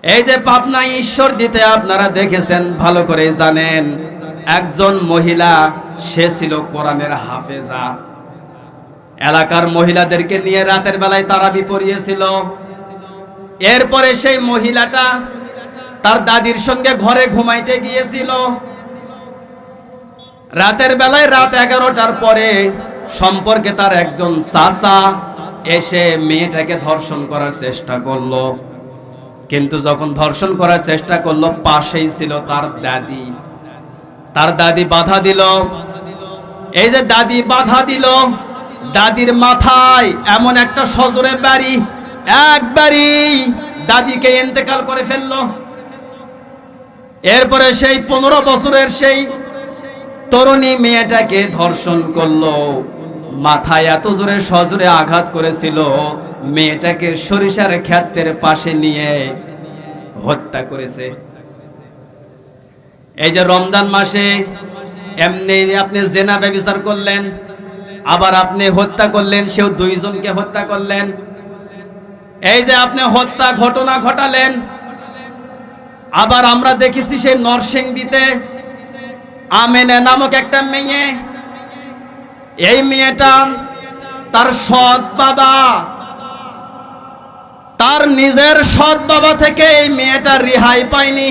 এই যে পাবনা ঈশ্বরদীতে আপনারা দেখেছেন, ভালো করে জানেন, একজন মহিলা, সে ছিল কোরআনের হাফেজা। এলাকার মহিলাদেরকে নিয়ে রাতের বেলায় তারাবি পড়িয়েছিল। এরপরে সেই মহিলাটা তার দাদির সঙ্গে ঘরে ঘুমাইতে গিয়েছিল। রাতের বেলায় রাত 11টার পরে সম্পর্কে তার একজন চাচা এসে মেয়েটাকে ধর্ষণ করার চেষ্টা করলো। কিন্তু যখন ধর্ষণ করার চেষ্টা করলো, পাশেই ছিল তার দাদি। তার দাদি বাধা দিল। এই যে দাদি বাধা দিল, দাদির মাথায় এমন একটা সজোরে বাড়ি, একবারই দাদিকে ইন্তেকাল করে ফেললো। এরপরে সেই 15 বছরের সেই তরুণী মেয়েটাকে ধর্ষণ করলো। মাথায় এত জোরে সজোরে আঘাত করেছিল, মেয়েটাকে সরিষার ক্ষেতের পাশে নিয়ে হত্যা করেছে। এই যে রমজান মাসে এমনি আপনি জেনা ব্যভিচার করলেন, আবার আপনি হত্যা করলেন, সেও 2 জনকে হত্যা করলেন। এই যে আপনি হত্যা ঘটনা ঘটালেন। আবার আমরা দেখেছি সেই নরসিংদীতে আমেনা নামক একটা মেয়ে, এই মেয়েটা তার সৎ বাবা, তার নিজের সৎ বাবা থেকে এই মেয়েটা রেহাই পায়নি।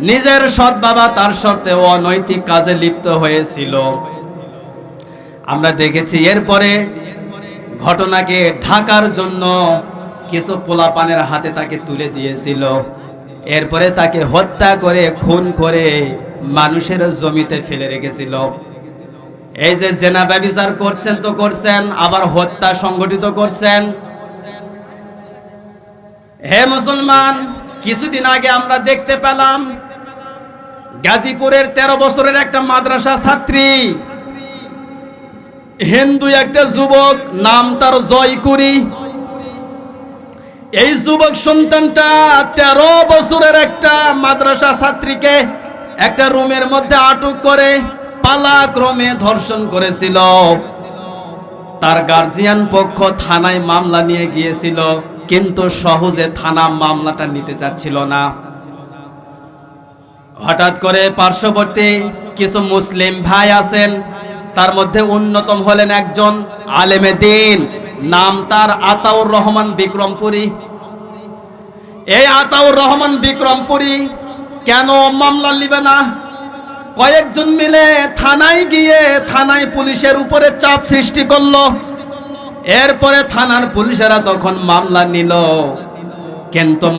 নিজের সৎ বাবা তার সাথে অনৈতিক কাজে লিপ্ত হয়েছিল, আমরা দেখেছি। এরপরে ঘটনাকে ঢাকার জন্য কিছু পোলাপানের হাতে তাকে তুলে দিয়েছিল। এরপরে তাকে হত্যা করে খুন করে মানুষের জমিতে ফেলে রেখেছিল। এই যে জেনা ব্যভিচার করছেন তো করছেন, আবার হত্যা সংগঠিত করছেন। হে মুসলমান, কিছুদিন আগে আমরা দেখতে পেলাম গাজীপুরের 13 বছরের একটা মাদ্রাসা ছাত্রী, হিন্দু একটা যুবক, নাম তার জয়কুরি। এই যুবক সন্তানটা 13 বছরের একটা মাদ্রাসা ছাত্রীকে একটা রুমের মধ্যে আটক করে পালাক্রমে ধর্ষণ করেছিল। তার গার্জিয়ান পক্ষ থানায় মামলা নিয়ে গিয়েছিল, কিন্তু সহজে থানা মামলাটা নিতে চাচ্ছিল না। হঠাৎ করে পার্শ্ববর্তী কিছু মুসলিম ভাই আছেন, তার মধ্যে অন্যতম হলেন একজন আলেমে দ্বীন, নাম তার আতাউর রহমান বিক্রমপুরী। এই আতাউর রহমান বিক্রমপুরী কেন মামলা নিবে না? কয়েকজন মিলে থানায় গিয়ে থানায় পুলিশের উপরে চাপ সৃষ্টি করলো। এরপরে থানার পুলিশেরা তখন মামলা নিল, কিন্তু